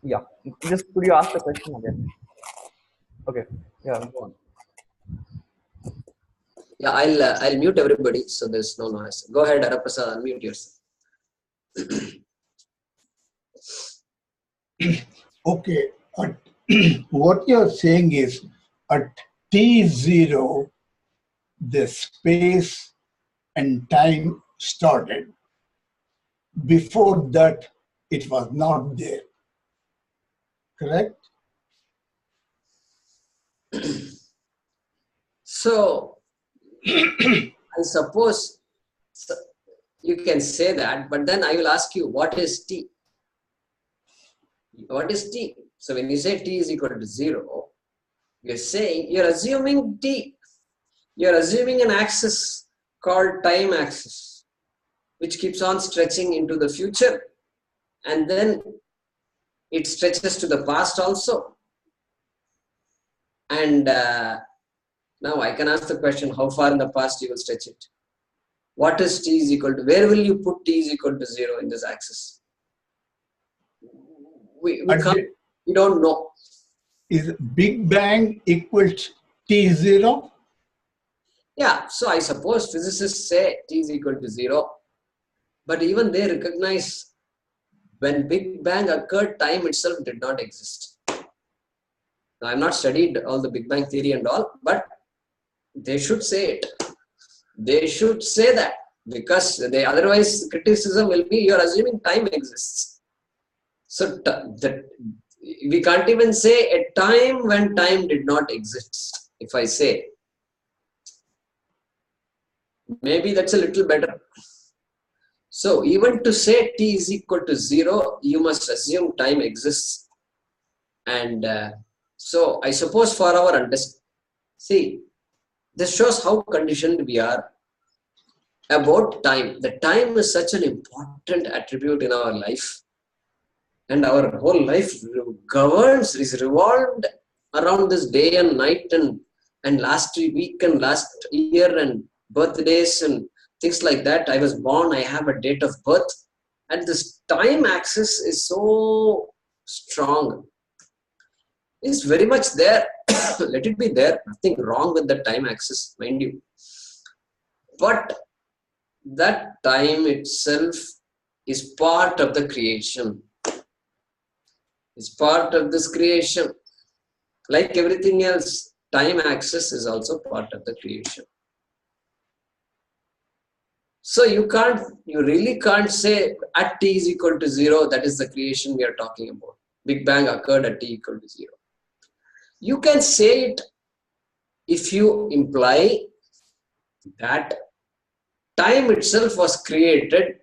Yeah. Just could you ask the question again? Okay. Yeah. Go on. Yeah, I'll mute everybody so there's no noise. Go ahead, Araprasad, unmute yourself. Okay. What you're saying is at T0, the space and time started. Before that, it was not there. Correct? So, I suppose you can say that, but then I will ask you, what is T? What is T? So when you say T is equal to 0, you're assuming T. You're assuming an axis called time axis, which keeps on stretching into the future, and then it stretches to the past also. And now I can ask the question, how far in the past you will stretch it? What is T is equal to? Where will you put T is equal to 0 in this axis? We don't know. Is Big Bang equals T0? Yeah, so I suppose physicists say T is equal to 0, but even they recognize when Big Bang occurred, time itself did not exist. Now, I've not studied all the Big Bang theory and all, but they should say it. They should say that, because otherwise criticism will be you're assuming time exists. So we can't even say a time when time did not exist. If I say, maybe that's a little better. So even to say T is equal to 0, you must assume time exists. And so I suppose for our understanding, see, this shows how conditioned we are about time. The time is such an important attribute in our life. And our whole life is revolved around this day and night and last week and last year and birthdays and things like that. I was born, I have a date of birth. And this time axis is so strong. It's very much there. Let it be there. Nothing wrong with the time axis, mind you. But that time itself is part of the creation. It's part of this creation. Like everything else, time axis is also part of the creation. So you really can't say at T is equal to 0, that is the creation we are talking about. Big Bang occurred at T equal to 0. You can say it if you imply that time itself was created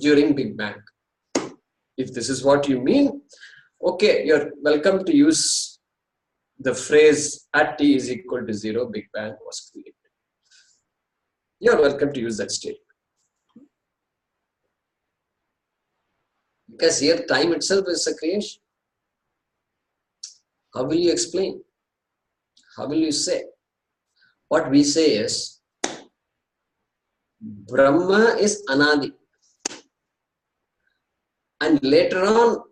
during Big Bang. If this is what you mean, okay, you're welcome to use the phrase at T is equal to 0, Big Bang was created. You're welcome to use that statement. Because here time itself is a creation. How will you explain? How will you say? What we say is, Brahma is Anadi. And later on,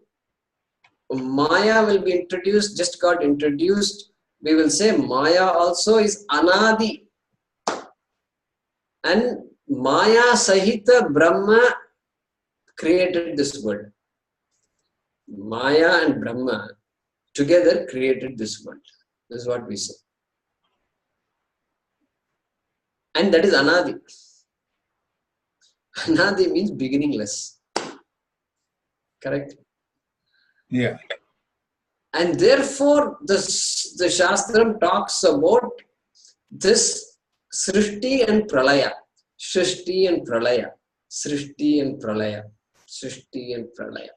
Maya will be introduced, just got introduced. We will say Maya also is Anadi. And Maya Sahita Brahma created this world. Maya and Brahma together created this world. This is what we say. And that is Anadi. Anadi means beginningless. Correct? Yeah. And therefore, the Shastram talks about this Srishti and Pralaya. Srishti and Pralaya. Srishti and Pralaya. Srishti and Pralaya.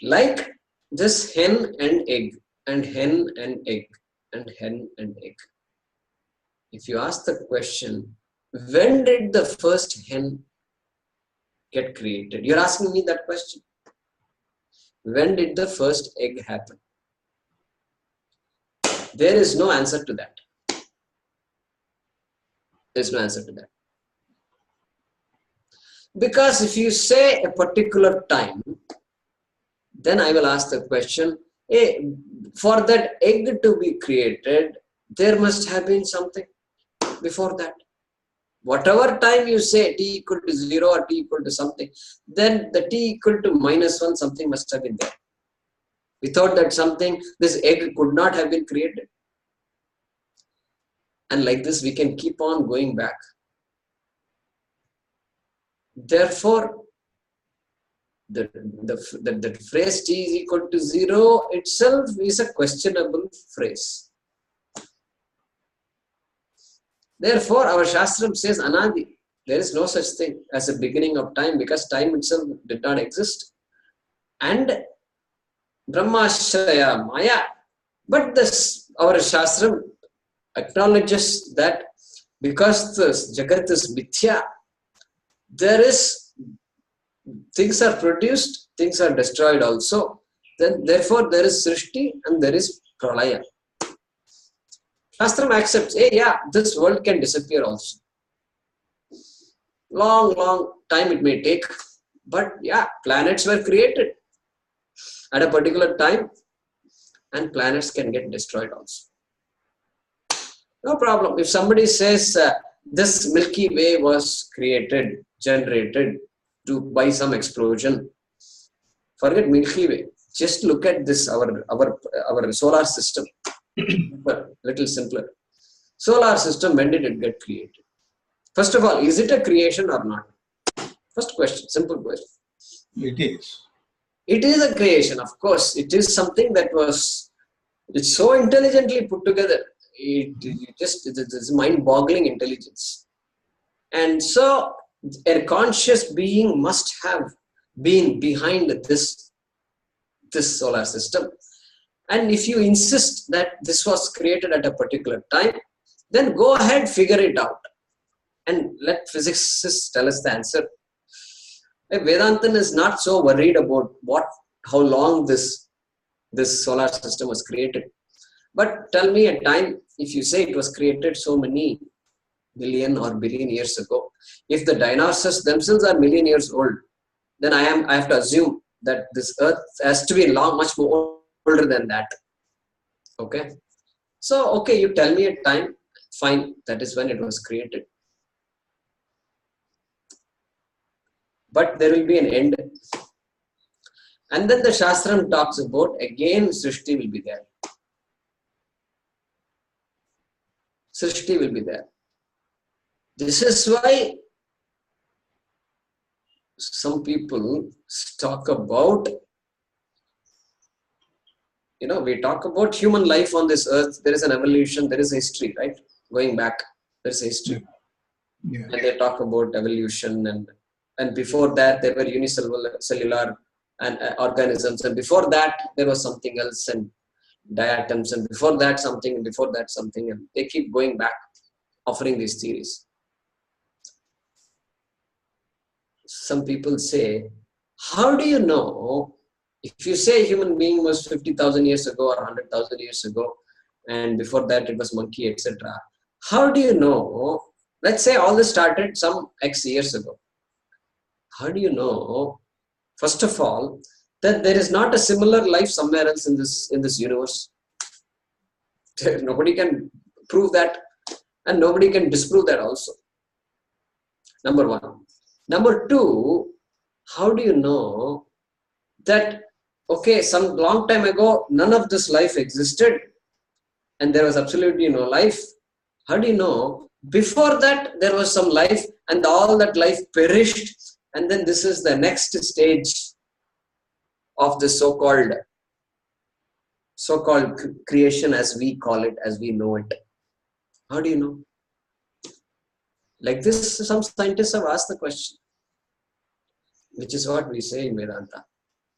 Like this hen and egg, and hen and egg, and hen and egg. If you ask the question, when did the first hen get created? You're asking me that question. When did the first egg happen? There is no answer to that. There's no answer to that. Because if you say a particular time, then I will ask the question, hey, for that egg to be created, there must have been something before that. Whatever time you say t equal to 0 or t equal to something, then the t equal to -1, something must have been there. Without that something, this egg could not have been created. And like this, we can keep on going back. Therefore, the phrase t is equal to 0 itself is a questionable phrase. Therefore, our Shastram says Anadi. There is no such thing as a beginning of time because time itself did not exist. And Brahmashraya Maya. But this, our Shastram acknowledges that because this Jagat is Mithya, there is, things are produced, things are destroyed also. Then therefore there is Srishti and there is Pralaya. Shastram accepts, hey, yeah, this world can disappear also. Long time it may take, but yeah, planets were created at a particular time and planets can get destroyed also. No problem. If somebody says this Milky Way was created, generated by some explosion, forget Milky Way. Just look at this, our solar system. Little simpler. Solar system, when did it get created? First of all, is it a creation or not? First question, simple question. It is. It is a creation, of course. It is something that was, it's so intelligently put together. It's mind-boggling intelligence. And so a conscious being must have been behind this solar system. And if you insist that this was created at a particular time, then go ahead, figure it out. And let physicists tell us the answer. Vedantan is not so worried about how long this solar system was created. But tell me a time, if you say it was created so many million or billion years ago, if the dinosaurs themselves are million years old, then I have to assume that this earth has to be much more older than that. Okay? So, okay, you tell me a time, fine, that is when it was created. But there will be an end. And then the Shastram talks about, again, Srishti will be there. Srishti will be there. This is why some people talk about, we talk about human life on this earth. There is an evolution, there is history, right? Going back, there is history. Yeah. And they talk about evolution and before that there were unicellular and organisms, and before that there was something else and diatoms, and before that something, and before that something, and they keep going back, offering these theories. Some people say, how do you know, if you say human being was 50,000 years ago or 100,000 years ago, and before that it was monkey, etc. How do you know, let's say all this started some X years ago. How do you know, first of all, that there is not a similar life somewhere else in this universe? Nobody can prove that, and nobody can disprove that also. Number one. Number two, how do you know that, okay, some long time ago, none of this life existed and there was absolutely no life? How do you know before that there was some life and all that life perished, and then this is the next stage of the so-called creation as we call it, as we know it? How do you know? Like this, some scientists have asked the question, which is what we say in Vedanta.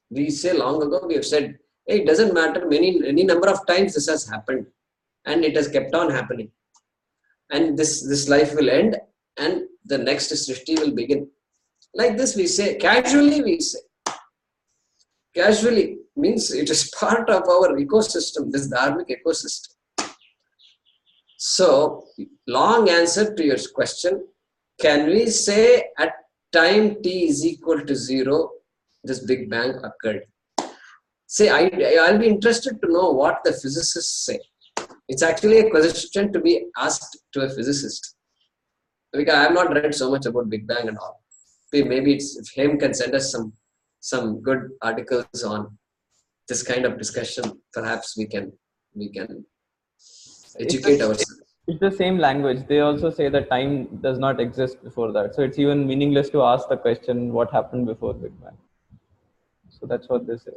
We say long ago, we have said, hey, it doesn't matter, any number of times this has happened and it has kept on happening. And this life will end and the next Srishti will begin. Like this we say, casually we say. Casually means it is part of our ecosystem, this dharmic ecosystem. So, long answer to your question, can we say at time t is equal to 0, this Big Bang occurred. Say, I'll be interested to know what the physicists say. It's actually a question to be asked to a physicist. Because I have not read so much about Big Bang and all. Maybe if him can send us some good articles on this kind of discussion, perhaps we can educate ourselves. It's the same language. They also say that time does not exist before that. So it's even meaningless to ask the question, what happened before Big Bang? So that's what they say.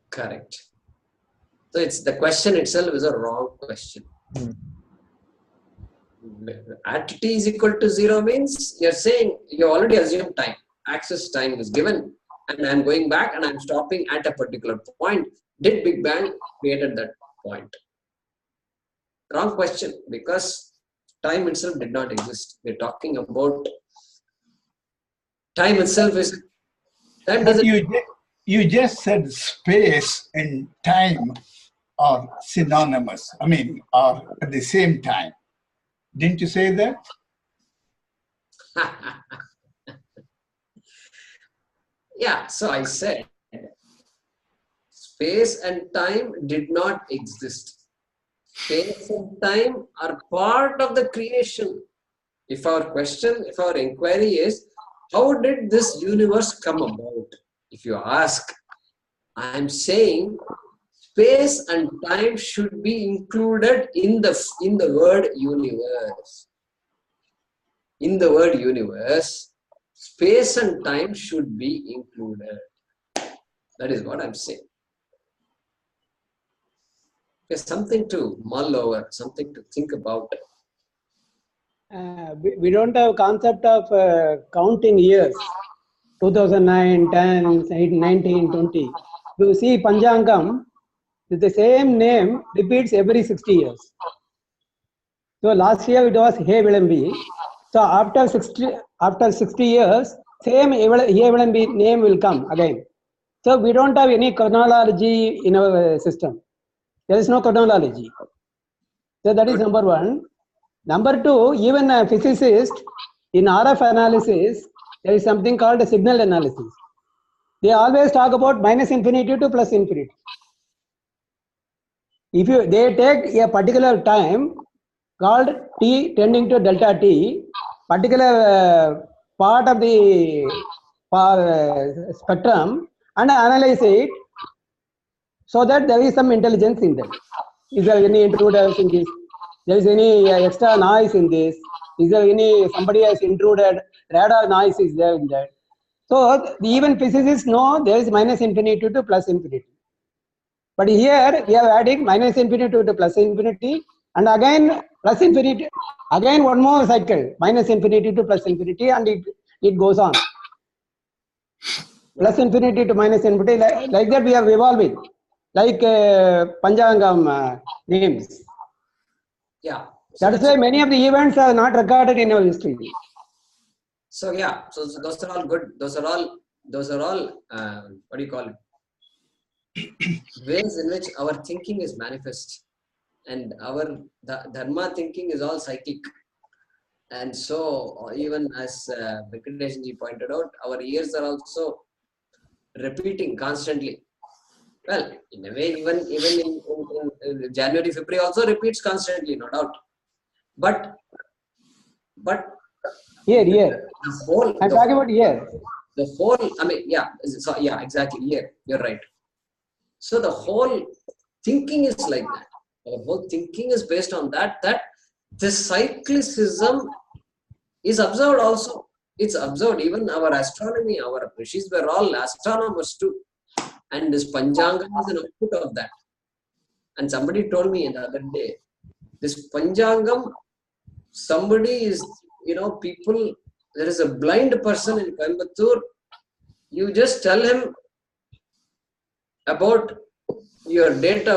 Correct. So it's the question itself is a wrong question. At t is equal to 0 means you're saying you already assumed time. Access time is given, and I'm going back and I'm stopping at a particular point. Did Big Bang created that point? Wrong question, because time itself did not exist. We're talking about time itself is time But doesn't. you just said space and time are synonymous. I mean, are at the same time. Didn't you say that? Yeah, so I said space and time did not exist. Space and time are part of the creation. If our inquiry is, how did this universe come about? If you ask, I am saying space and time should be included in the word universe. In the word universe, space and time should be included. That is what I'm saying. There's something to mull over, something to think about. We don't have concept of counting years. 2009, 10, 19, 20. You see Panchangam, with the same name repeats every 60 years. So last year it was He Vilambi. So after 60 years, same He Vilambi name will come again. So we don't have any chronology in our system. There is no chronology. So that is number one. Number two, even a physicist in RF analysis, there is something called a signal analysis. They always talk about minus infinity to plus infinity. If they take a particular time called t tending to delta t, particular part of the spectrum, and analyze it so that there is some intelligence in that. Is there any intruders in this? There is any extra noise in this? Is there any somebody has intruded? Radar noise is there in that. So even physicists know there is minus infinity to plus infinity. But here we are adding minus infinity to plus infinity, and again plus infinity, again one more cycle, minus infinity to plus infinity, and it goes on. Plus infinity to minus infinity, like that we are evolving, like Panchangam names. Yeah. So that's why many of the events are not recorded in our history. So yeah, so those are all good. Those are all what do you call it? Ways in which our thinking is manifest, and our dharma thinking is all psychic. And so even as Venkateshanji pointed out, our ears are also repeating constantly. Well, in a way, even in January, February also repeats constantly, no doubt. But Here. The whole, I'm talking about here. The whole, I mean, yeah, so, yeah, exactly. Here, you're right. So the whole thinking is like that. The whole thinking is based on that this cyclicism is observed also. It's observed. Even our astronomy, our rishis were all astronomers too. And this Panchangam is an output of that. And somebody told me the other day, this Panchangam, somebody is, people, there is a blind person in Coimbatore, you just tell him about your date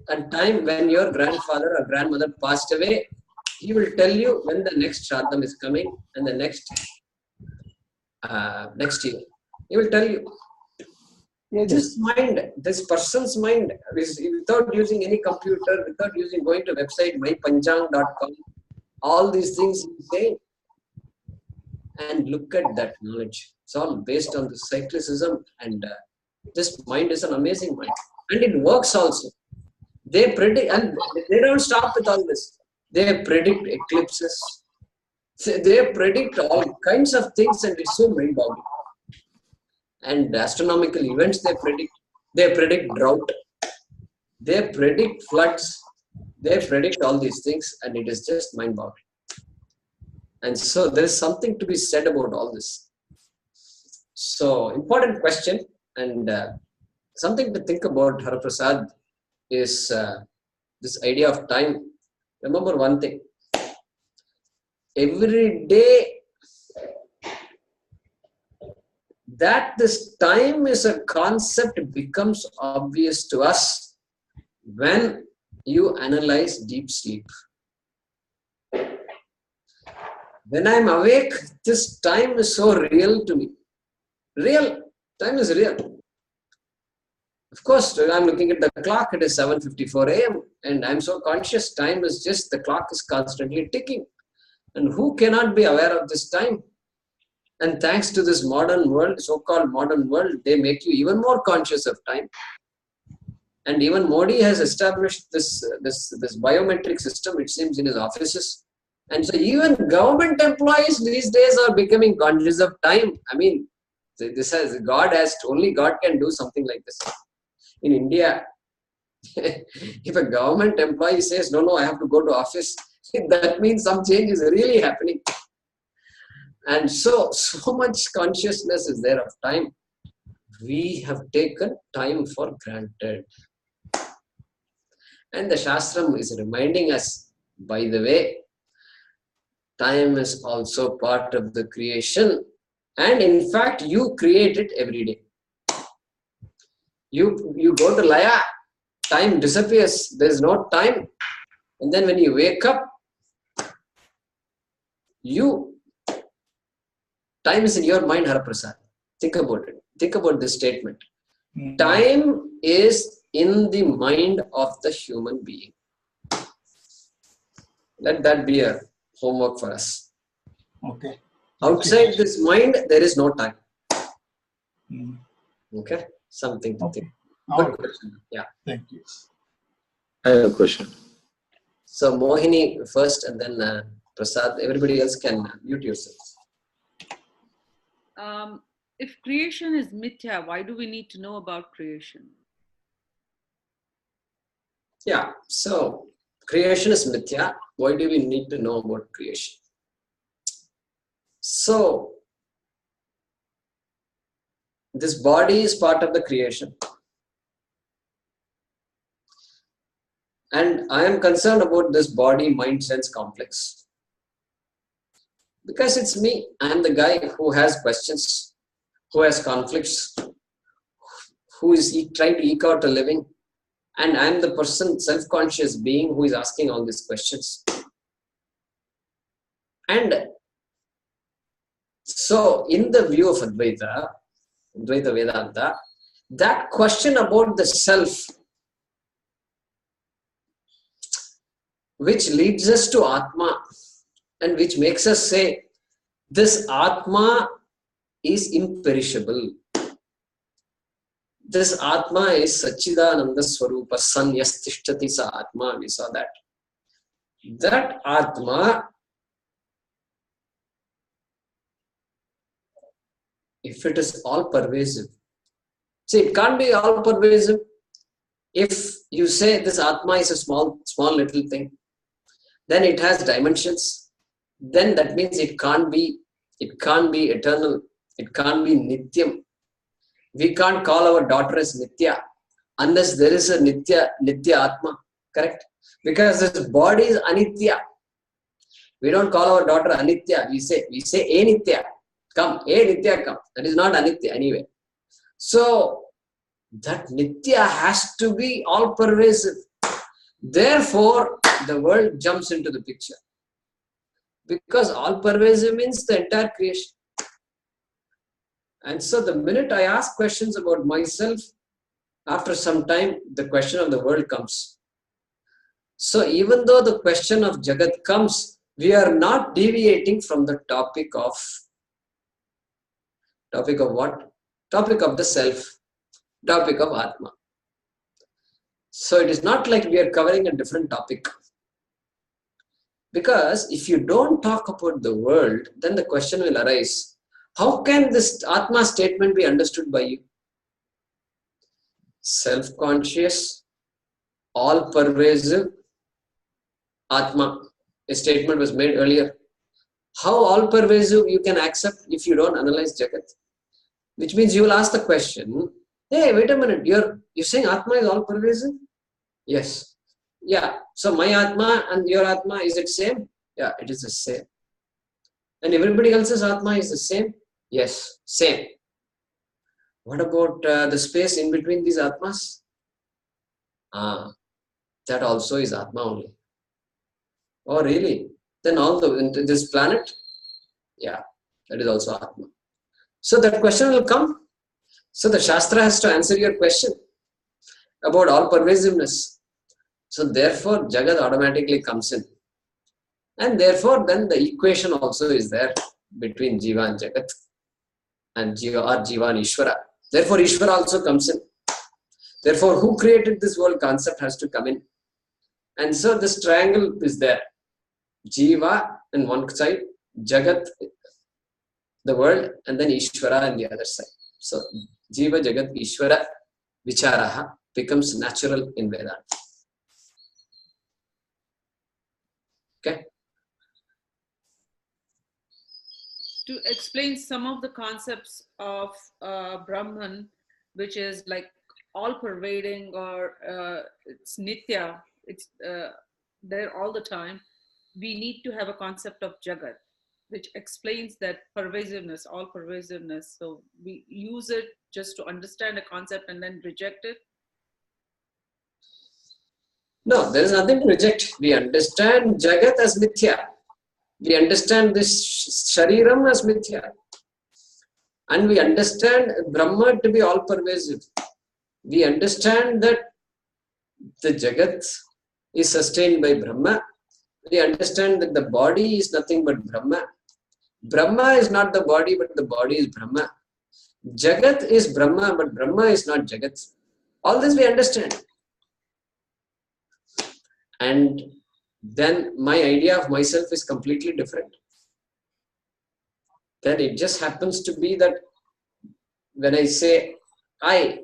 and time when your grandfather or grandmother passed away. He will tell you when the next Shraddham is coming and the next year. He will tell you. Yes. This person's mind, is without using any computer, without going to website mypanchang.com, all these things he's saying. And look at that knowledge. It's all based on the cyclicism, and this mind is an amazing mind. And it works also. They predict, and they don't stop with all this. They predict eclipses. They predict all kinds of things, and it's so mind-boggling. And astronomical events they predict. They predict drought. They predict floods. They predict all these things, and it is just mind-boggling. And so there is something to be said about all this. So important question, and something to think about, Haraprasad, is this idea of time. Remember one thing. Every day that this time is a concept becomes obvious to us when you analyze deep sleep. When I'm awake, this time is so real to me. Real. Time is real. Of course, I'm looking at the clock. It is 7:54 a.m. and I'm so conscious. Time is just, the clock is constantly ticking. And who cannot be aware of this time? And thanks to this modern world, so-called modern world, they make you even more conscious of time. And even Modi has established this biometric system, it seems, in his offices. And so even government employees these days are becoming conscious of time. I mean, only God can do something like this. In India, if a government employee says, no, I have to go to office, that means some change is really happening. And so much consciousness is there of time. We have taken time for granted. And the Shastram is reminding us, by the way, time is also part of the creation. And in fact, you create it every day. You go to Laya, time disappears. There's no time. And then when you wake up, time is in your mind, Haraprasad. Think about it. Think about this statement. Time is in the mind of the human being. Let that be a homework for us. Okay. Outside this mind, there is no time. Okay? Something to think. Good question. Yeah. Thank you. I have a question. So Mohini first, and then Prasad. Everybody else can mute yourselves. If creation is mithya, why do we need to know about creation? Yeah. So creation is mithya. Why do we need to know about creation? So this body is part of the creation. And I am concerned about this body, mind, sense complex. Because it's me. I am the guy who has questions, who has conflicts, who is trying to eke out a living. And I am the person, self-conscious being, who is asking all these questions. And so in the view of Advaita Vedanta, that question about the self, which leads us to Atma, and which makes us say, this Atma is imperishable. This Atma is Satchidananda Swarupa, Sanyas Tishtati Sa Atma. We saw that. That Atma, if it is all pervasive, see, it can't be all pervasive. If you say this Atma is a small little thing, then it has dimensions. Then that means it can't be eternal. It can't be Nityam. We can't call our daughter as Nitya unless there is a Nitya Atma, correct? Because this body is Anitya. We don't call our daughter Anitya. We say Nitya, come, Nitya, come. That is not Anitya anyway. So that Nitya has to be all pervasive. Therefore, the world jumps into the picture. Because all pervasive means the entire creation. And so the minute I ask questions about myself, after some time, the question of the world comes. So even though the question of Jagat comes, we are not deviating from the topic of what? Topic of the self, topic of Atma. So it is not like we are covering a different topic. Because if you don't talk about the world, then the question will arise, how can this Atma statement be understood by you? Self-conscious, all-pervasive Atma. A statement was made earlier. How all-pervasive you can accept if you don't analyze Jagat? Which means you will ask the question, hey, wait a minute, you're saying Atma is all-pervasive? Yes. Yeah. So my Atma and your Atma, is it same? Yeah, it is the same. And everybody else's Atma is the same? Yes, same. What about the space in between these Atmas? That also is Atma only. Oh, really? Then all this planet? Yeah, that is also Atma. So that question will come. So the Shastra has to answer your question about all pervasiveness. So therefore, Jagat automatically comes in. And therefore, then the equation also is there between Jiva and Jagat. And Jiva and Ishvara. Therefore, Ishvara also comes in. Therefore, who created this world concept has to come in. And so this triangle is there. Jiva on one side, Jagat, the world, and then Ishvara on the other side. So Jiva, Jagat, Ishvara, Vicharaha becomes natural in Vedanta. Okay? To explain some of the concepts of Brahman, which is like all pervading, or it's Nitya, it's there all the time, we need to have a concept of Jagat, which explains that pervasiveness, all pervasiveness. So we use it just to understand a concept and then reject it. No, there is nothing to reject. We understand Jagat as Mithya. We understand this Shariram as Mithya. And we understand Brahma to be all pervasive. We understand that the Jagat is sustained by Brahma. We understand that the body is nothing but Brahma. Brahma is not the body, but the body is Brahma. Jagat is Brahma, but Brahma is not Jagat. All this we understand. And then my idea of myself is completely different. Then it just happens to be that when I say I,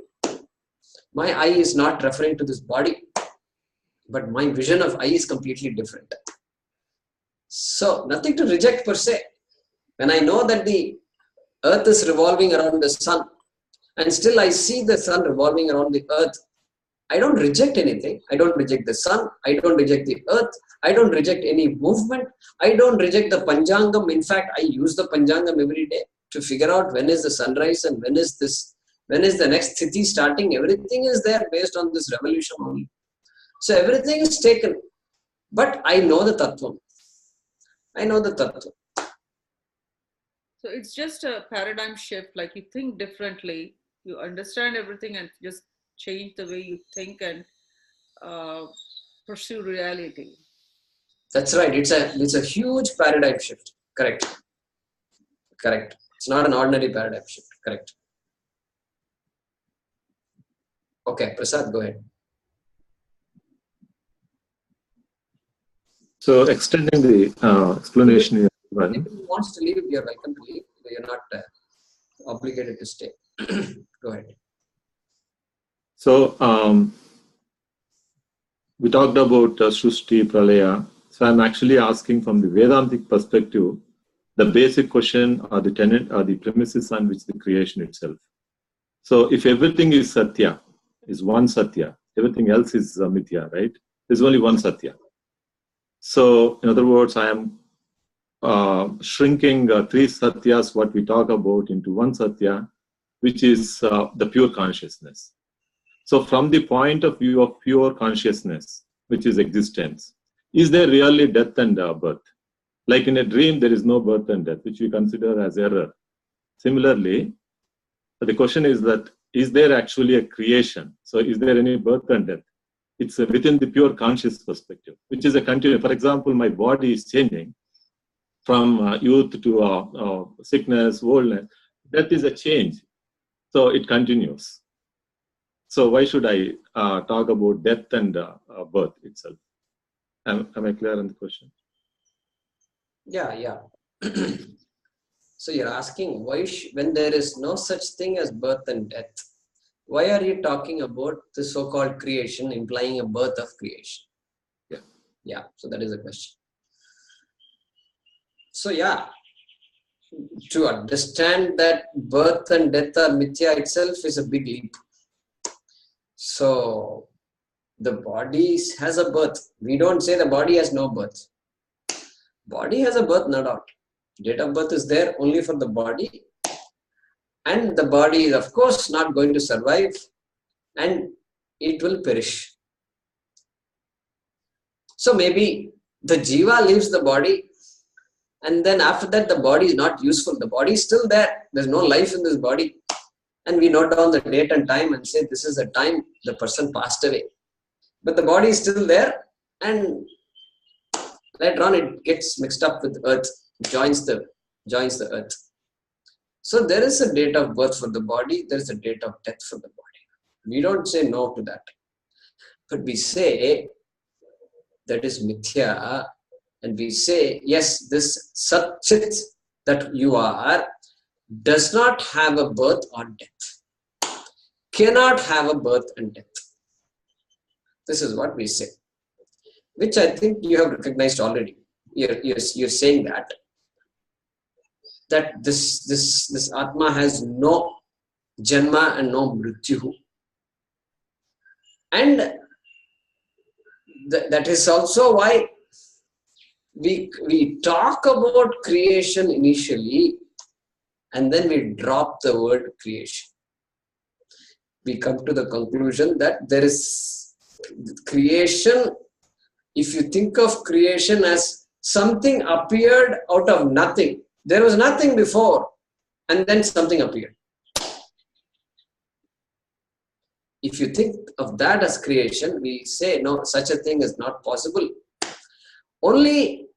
my I is not referring to this body, but my vision of I is completely different. So nothing to reject per se. When I know that the earth is revolving around the sun, and still I see the sun revolving around the earth, I don't reject anything. I don't reject the sun. I don't reject the earth. I don't reject any movement. I don't reject the Panchangam. In fact, I use the Panchangam every day to figure out when is the sunrise and when is the next Sthiti starting. Everything is there based on this revolution only. So everything is taken. But I know the Tattva. I know the Tattva. So it's just a paradigm shift, like you think differently, you understand everything and just change the way you think and pursue reality. That's right. It's a huge paradigm shift. Correct. Correct. It's not an ordinary paradigm shift. Correct. Okay, Prasad, go ahead. So extending the explanation here. If you wants to leave, you're welcome to leave. You're not obligated to stay. Go ahead. So we talked about Srushti, Pralaya. So I'm actually asking from the Vedantic perspective, the basic question or the tenet or the premises on which the creation itself. So if everything is Satya, is one Satya, everything else is Mithya, right? There's only one Satya. So in other words, I am shrinking three Satyas, what we talk about, into one Satya, which is the pure consciousness. So from the point of view of pure consciousness, which is existence, is there really death and birth? Like in a dream, there is no birth and death, which we consider as error. Similarly, the question is that, is there actually a creation? So is there any birth and death? It's within the pure conscious perspective, which is a continuum. For example, my body is changing. from youth to sickness, oldness. Death is a change. So it continues. So why should I talk about death and birth itself? Am I clear on the question? Yeah. So you're asking why, when there is no such thing as birth and death, why are you talking about the so-called creation, implying a birth of creation? Yeah. So that is the question. So yeah, to understand that birth and death are mithya itself is a big leap. So the body has a birth. We don't say the body has no birth. Body has a birth, no doubt. Date of birth is there only for the body. And the body is, of course, not going to survive and it will perish. So maybe the jiva leaves the body and then after that the body is not useful. The body is still there. There's no life in this body. And we note down the date and time and say this is the time the person passed away. But the body is still there and later on it gets mixed up with earth, joins the earth. So there is a date of birth for the body, there is a date of death for the body. We don't say no to that. But we say that is mithya, and we say, yes, this Sat Chit that you are does not have a birth or death. Cannot have a birth and death. This is what we say, which I think you have recognized already. You're saying that this Atma has no Janma and no Mrityu. And that is also why we talk about creation initially and then we drop the word creation. We come to the conclusion that there is creation. If you think of creation as something appeared out of nothing, there was nothing before and then something appeared. If you think of that as creation, we say no, such a thing is not possible. Only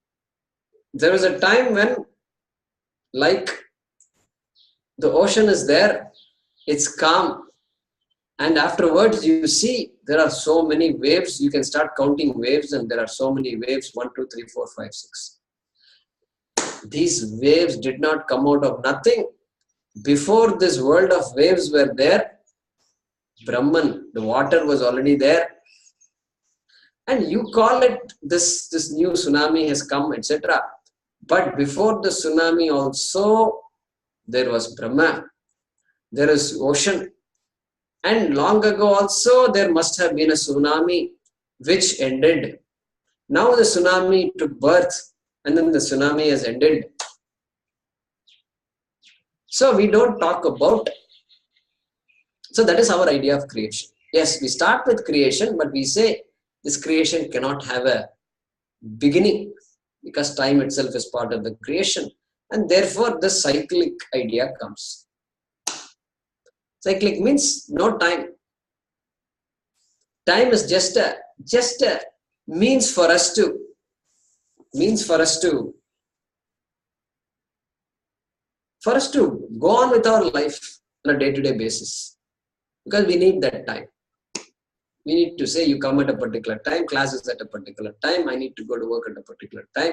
there is a time when, like, the ocean is there, it's calm, and afterwards you see there are so many waves. You can start counting waves, and there are so many waves 1, 2, 3, 4, 5, 6. These waves did not come out of nothing. Before this world of waves were there, Brahman, the water was already there. And you call it this new tsunami has come, etc. But before the tsunami also, there was Brahma, there is ocean. And long ago also, there must have been a tsunami which ended. Now the tsunami took birth and then the tsunami has ended. So we don't talk about. So that is our idea of creation. Yes, we start with creation, but we say this creation cannot have a beginning because time itself is part of the creation. And therefore, the cyclic idea comes. Cyclic means no time. Time is just a means for us to go on with our life on a day-to-day basis. Because we need that time. We need to say you come at a particular time, class is at a particular time, I need to go to work at a particular time.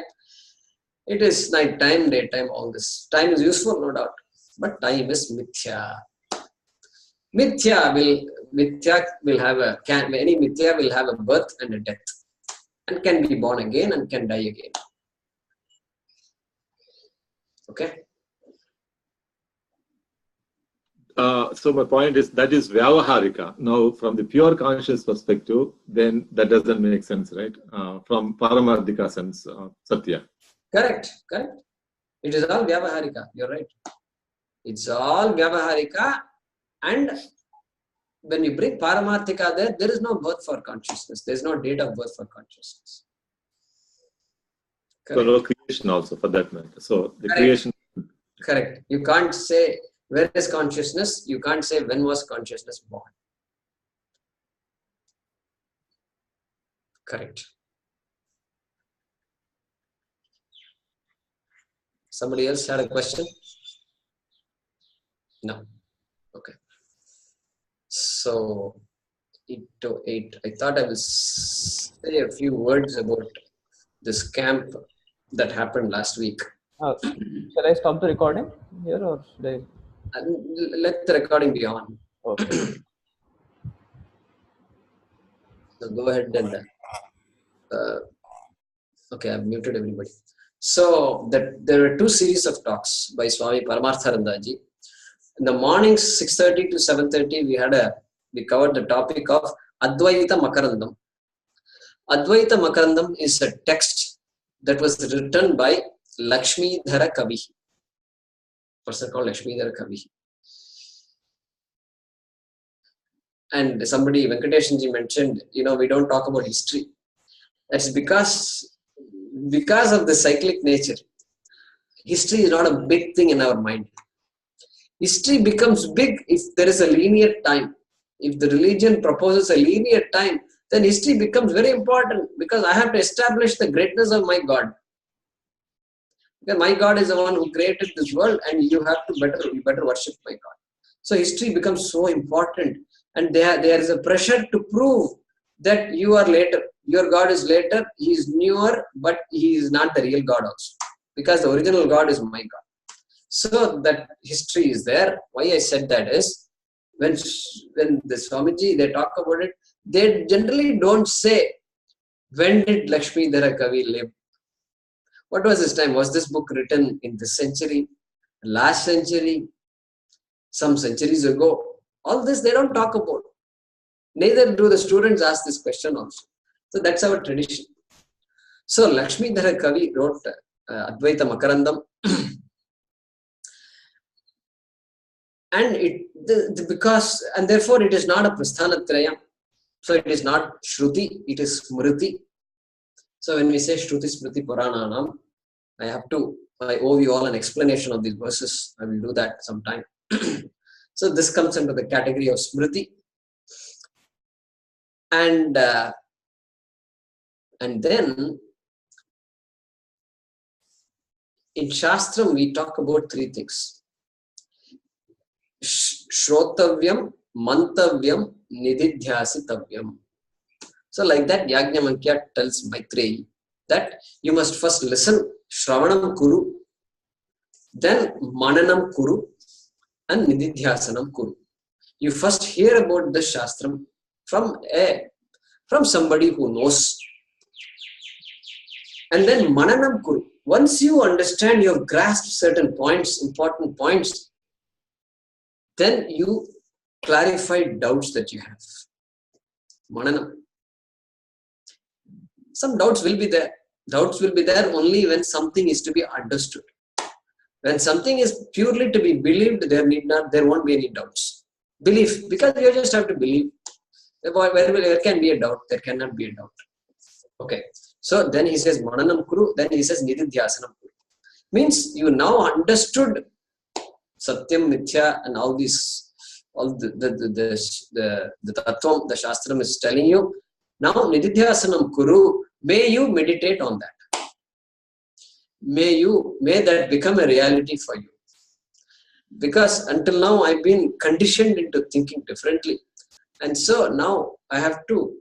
It is night time, daytime, all this. Time is useful, no doubt. But time is mithya. Any mithya will have a birth and a death. And can be born again and can die again. Okay? So my point is that is Vyavaharika. Now, from the pure conscious perspective, then that doesn't make sense, right? From Paramarthika sense, Satya. Correct. It is all Vyavaharika. You're right. It's all Vyavaharika. And when you bring Paramarthika there is no birth for consciousness. There is no date of birth for consciousness. Correct. So no creation also for that matter. So the creation. Correct. You can't say where is consciousness. You can't say when was consciousness born. Correct. Somebody else had a question? No. Okay. So 8 to 8. I thought I will say a few words about this camp that happened last week. Shall I stop the recording here or should I? And let the recording be on. Okay. So go ahead and okay, I've muted everybody. So there were 2 series of talks by Swami Paramarthanandaji. In the mornings 6:30 to 7:30 we covered the topic of Advaita Makarandam. Advaita Makarandam is a text that was written by Lakshmidhara Kavi. Person called Lakshmidhara Kavi. And somebody, Venkateshanji, mentioned, we don't talk about history. That's because of the cyclic nature. History is not a big thing in our mind. History becomes big if there is a linear time. If the religion proposes a linear time, then history becomes very important because I have to establish the greatness of my God. Because my God is the one who created this world, and you better worship my God. So history becomes so important, and there is a pressure to prove that you are later. Your God is later, he is newer, but he is not the real God also. Because the original God is my God. So that history is there. Why I said that is, when the Swamiji, they talk about it, they generally don't say, when did Lakshmidhara Kavi live? What was his time? Was this book written in this century, last century, some centuries ago? All this they don't talk about. Neither do the students ask this question also. So that's our tradition. So Lakshmidhara Kavi wrote Advaita Makarandam. And therefore it is not a Prasthanatrayam. So it is not Shruti, it is Smriti. So when we say Shruti Smriti Purananam, I owe you all an explanation of these verses. I will do that sometime. So this comes under the category of Smriti. And then in Shastram we talk about 3 things. Shrotavyam, Mantavyam, Nididhyasitavyam. So like that, Yajnavalkya tells Maitreyi that you must first listen, Shravanam Kuru, then Mananam Kuru, and Nididhyasanam Kuru. You first hear about the Shastram from somebody who knows. And then Mananam Kuru. Once you understand, you have grasped certain points, important points, then you clarify doubts that you have. Mananam. Some doubts will be there. Doubts will be there only when something is to be understood. When something is purely to be believed, there won't be any doubts. Belief, because you just have to believe. Where can be a doubt? There cannot be a doubt. Okay. So then he says Mananam Kuru, then he says Nididhyasanam Kuru. Means you now understood Satyam, Mithya, and all these, all the Tattvam, the Shastram is telling you. Now Nididhyasanam Kuru, may you meditate on that. May that become a reality for you. Because until now I've been conditioned into thinking differently. And so now I have to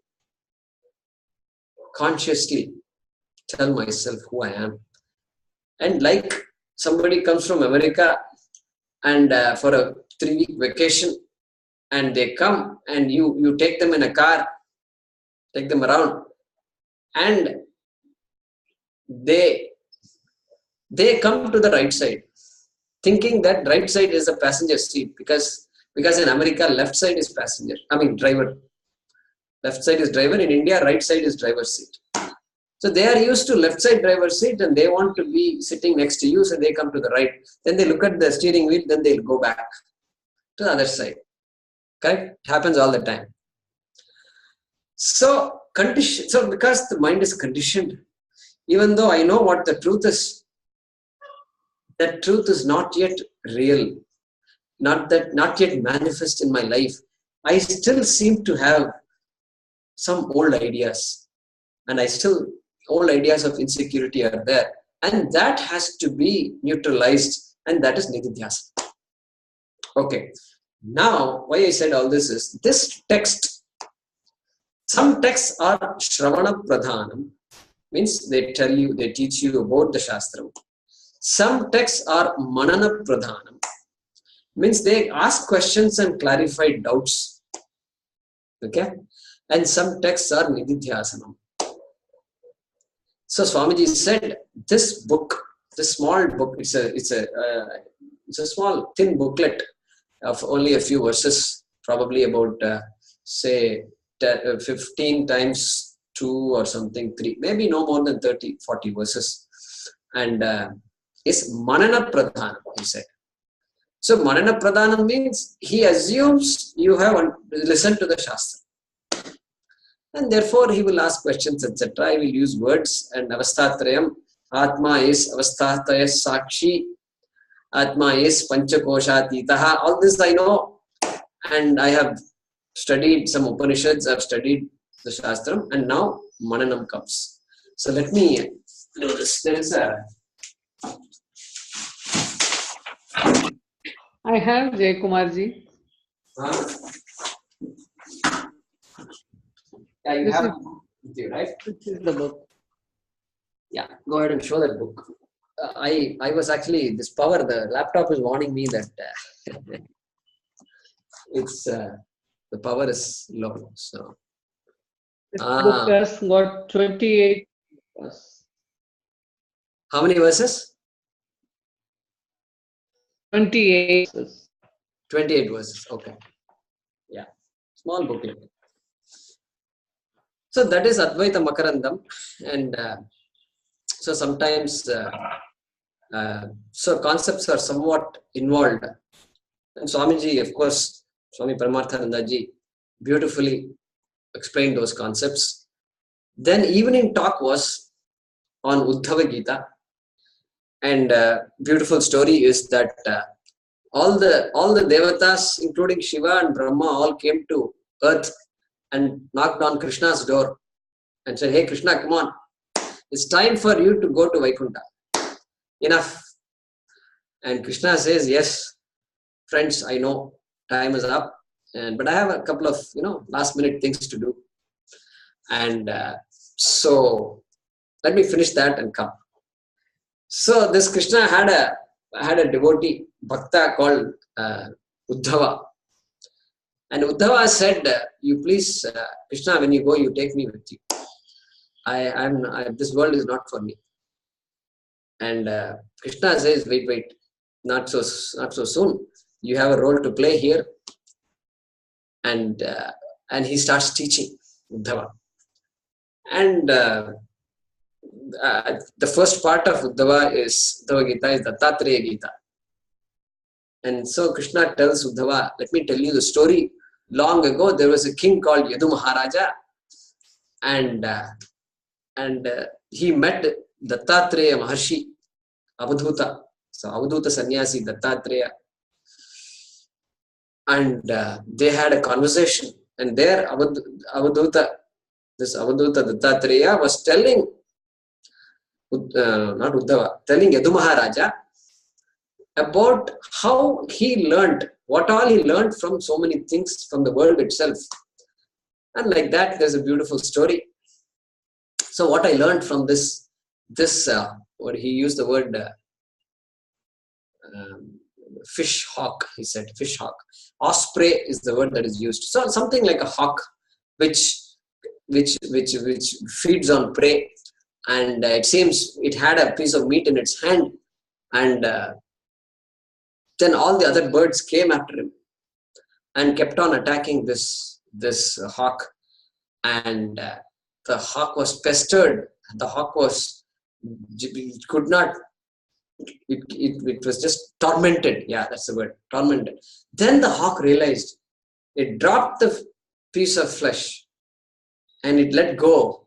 consciously tell myself who I am. And like somebody comes from America and for a 3-week vacation, and they come and you take them in a car, take them around, and they come to the right side, thinking that right side is the passenger seat, because in America left side is driver. Left side is driver. In India, right side is driver's seat. So they are used to left side driver's seat and they want to be sitting next to you, so they come to the right. Then they look at the steering wheel, then they'll go back to the other side. Correct? It happens all the time. So because the mind is conditioned, even though I know what the truth is, that truth is not yet real, not yet manifest in my life. I still seem to have some old ideas, and old ideas of insecurity are there, And that has to be neutralized, and that is nididhyasa. Okay. Now, why I said all this is, this text, some texts are Shravana Pradhanam, means they teach you about the Shastram. Some texts are Manana Pradhanam, means they ask questions and clarify doubts. Okay? And some texts are Nididhyasanam. So Swamiji said, this book, this small book, it's a small thin booklet of only a few verses, probably about say 15 times 2 or something, 3, maybe no more than 30, 40 verses. And is Manana Pradhanam, he said. So Manana Pradhanam means he assumes you have listened to the Shastra. And therefore he will ask questions, etc. I will use words and Avasthatrayam. Atma is Avasthataya Sakshi. Atma is Panchakoshatitaha. All this I know. And I have studied some Upanishads, I have studied the Shastram, and now Mananam comes. So let me do this. There is a... I have Jay Kumarji. Yeah, you have it with you, right? This is the book. Yeah, go ahead and show that book. I was actually, this power, the laptop is warning me that it's the power is low. So This book has got 28 verses. how many verses? 28 verses. 28 verses. Okay. Yeah. Small booklet. So that is Advaita Makarandam. And so sometimes so concepts are somewhat involved. And Swamiji, of course, Swami Paramarthanandaji beautifully explained those concepts. Then evening talk was on Uddhava Gita. And beautiful story is that all the devatas, including Shiva and Brahma, all came to earth and knocked on Krishna's door and said, "Hey Krishna, come on. It's time for you to go to Vaikuntha. Enough." And Krishna says, "Yes, friends, I know time is up, but I have a couple of last minute things to do. And so let me finish that and come." So this Krishna had a devotee, Bhakta called Uddhava. And Uddhava said, "You please, Krishna, when you go, you take me with you. This world is not for me." And Krishna says, "Wait, not so soon. You have a role to play here." And he starts teaching Uddhava. And the first part of Uddhava Gita is Tattvabodha Gita. And so Krishna tells Uddhava, "Let me tell you the story. Long ago, there was a king called Yadu Maharaja, and he met Dattatreya Maharshi, Avadhuta. So Avadhuta Sannyasi Dattatreya. And they had a conversation. And there Avadhuta Dattatreya was telling, not Uddhava, telling Yadu Maharaja about how he learned, what all he learned from so many things from the world itself. And like that, there's a beautiful story. So what I learned from this what he used the word fish hawk, he said, fish hawk. Osprey is the word that is used. So something like a hawk, which feeds on prey. And it seems it had a piece of meat in its hand. And then all the other birds came after him and kept on attacking this hawk. And the hawk was pestered. The hawk was, it could not, it was just tormented. Yeah, that's the word, tormented. Then the hawk realized, it dropped the piece of flesh and it let go.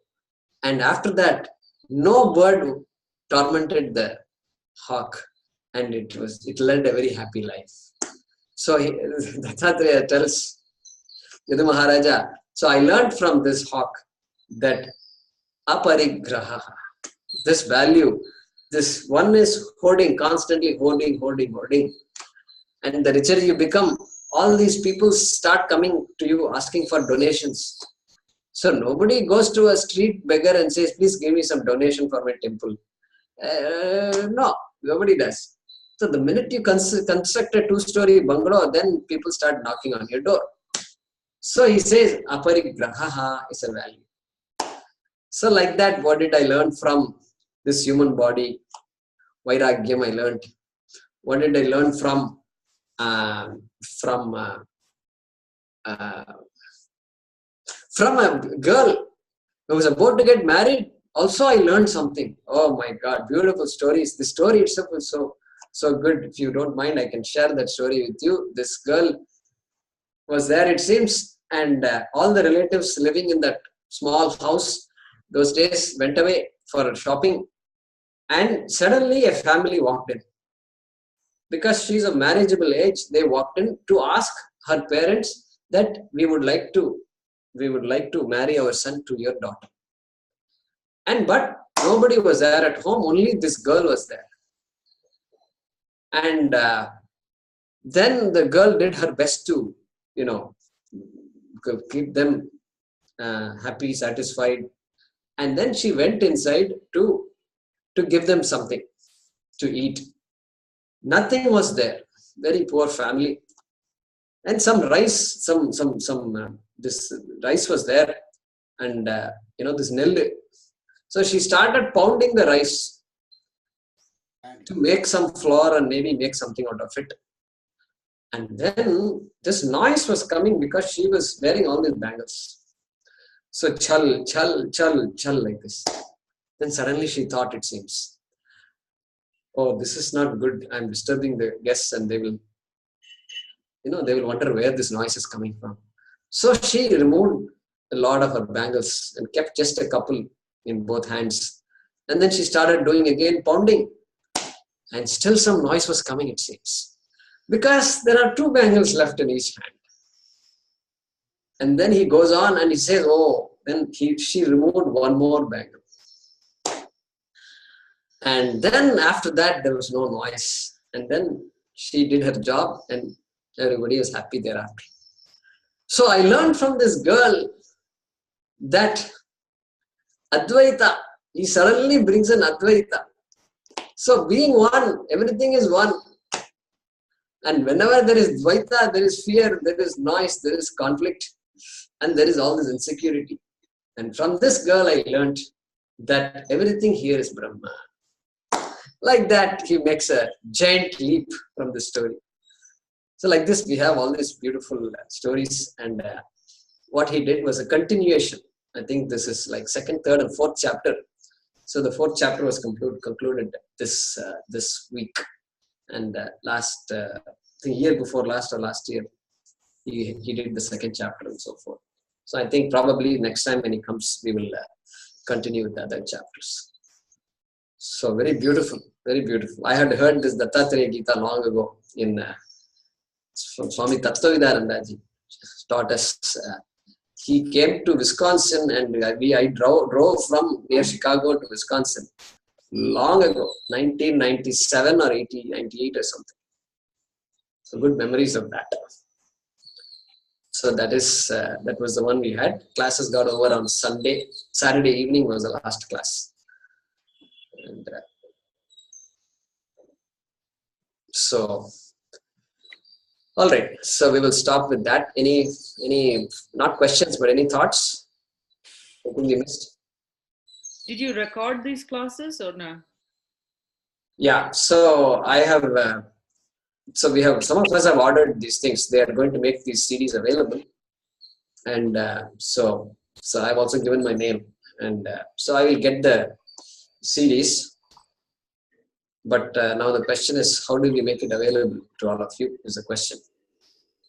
And after that, no bird tormented the hawk, and it led a very happy life. So Dattatreya tells Yadu Maharaja, so I learned from this hawk that aparigraha, this value This one is hoarding, constantly hoarding. And the richer you become, all these people start coming to you asking for donations. So nobody goes to a street beggar and says, please give me some donation for my temple. No, nobody does. So the minute you construct a 2-story bungalow, then people start knocking on your door. So he says, aparigraha is a value. So like that, what did I learn from this human body? Vairagyam I learned. What did I learn from a girl who was about to get married? Also, I learned something. Oh my God, beautiful stories. The story itself is so good. If you don't mind, I can share that story with you. This girl was there, it seems, and all the relatives living in that small house those days went away for shopping, and suddenly a family walked in. Because she's of marriageable age, they walked in to ask her parents that we would like to marry our son to your daughter. But nobody was there at home, only this girl was there. And then the girl did her best to, keep them happy, satisfied. And then she went inside to give them something to eat. Nothing was there. Very poor family. And some rice, this rice was there. And, this nil. So she started pounding the rice to make some flour and maybe make something out of it. And then this noise was coming because she was wearing all these bangles. So chal, chal, chal, chal like this. Then suddenly she thought, it seems, oh, this is not good. I'm disturbing the guests and they will wonder where this noise is coming from. So she removed a lot of her bangles and kept just a couple in both hands. And then she started doing again pounding. And still some noise was coming, it seems. Because there are 2 bangles left in each hand. And then he goes on and he says, oh, then she removed one more bangle. And then after that, there was no noise. And then she did her job and everybody was happy thereafter. So I learned from this girl that Advaita, he suddenly brings an Advaita. So being one, everything is one. And whenever there is Dvaita, there is fear, there is noise, there is conflict, and there is all this insecurity. And from this girl, I learned that everything here is Brahma. Like that, he makes a giant leap from the story. So like this, we have all these beautiful stories. And what he did was a continuation. I think this is like 2nd, 3rd, and 4th chapter. So the 4th chapter was concluded this week. And the year before last or last year, he did the 2nd chapter and so forth. So I think probably next time when he comes, we will continue with the other chapters. So very beautiful, very beautiful. I had heard this Dattatreya Gita long ago from Swami Tattvabodha taught us. He came to Wisconsin and I drove from near Chicago to Wisconsin long ago, 1997 or 98 or something. So good memories of that. So that was the one we had. Classes got over on Sunday. Saturday evening was the last class. And so, all right. So we will stop with that. Any not questions, but any thoughts? Anything you missed? Did you record these classes or no? Yeah. So I have. So we have, some of us have ordered these things. They are going to make these CDs available. And so I've also given my name. And so I will get the CDs. But now the question is, how do we make it available to all of you is the question.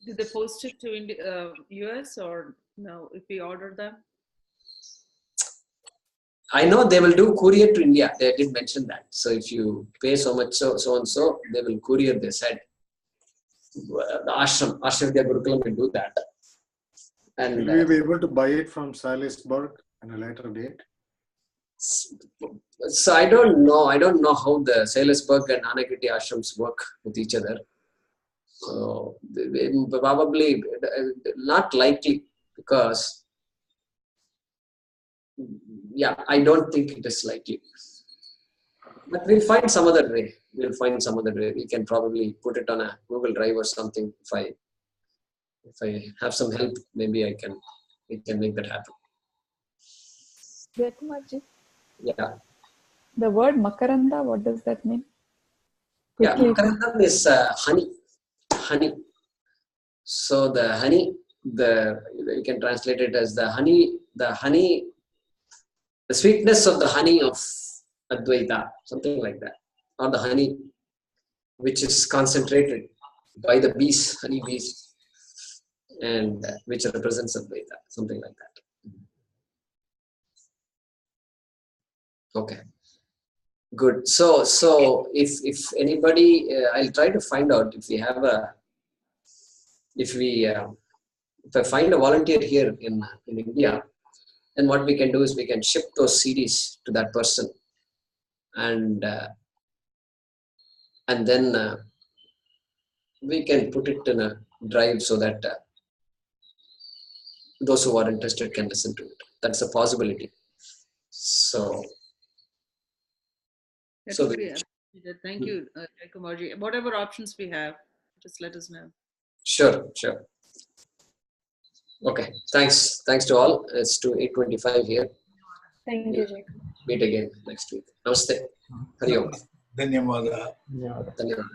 Did they post it to US or no, if we order them? I know they will do courier to India. They did mention that. So if you pay so much, so and so, they will courier, they said. The ashram Vidya Gurukulam will do that. And will we be able to buy it from Salisbury at a later date? So I don't know. I don't know how the Sailasburg and Anakiti ashrams work with each other. So probably not likely, because yeah, I don't think it is likely. But we'll find some other way. We'll find some other way. We can probably put it on a Google Drive or something. If I have some help, maybe we can make that happen. Jaykumarji, Yeah. the word Makaranda, what does that mean? Yeah, Quickly. Makarandam is honey. Honey. So the honey, you can translate it as the honey, the sweetness of the honey of Advaita, something like that. Or the honey which is concentrated by the bees, honey bees, and which represents Advaita, something like that. Okay. Good. So if anybody, I'll try to find out if we have if I find a volunteer here in India, then what we can do is we can ship those CDs to that person, and then we can put it in a drive so that those who are interested can listen to it. That's a possibility. So. That So would be appreciated. Thank you, Jaykumarji. Whatever options we have, just let us know. Sure. Okay. Thanks to all. It's to 8:25 here. Thank you, Jacob. Meet again next week. Namaste. Hari Om. Dhanyavada. Yeah. Dhanyawad.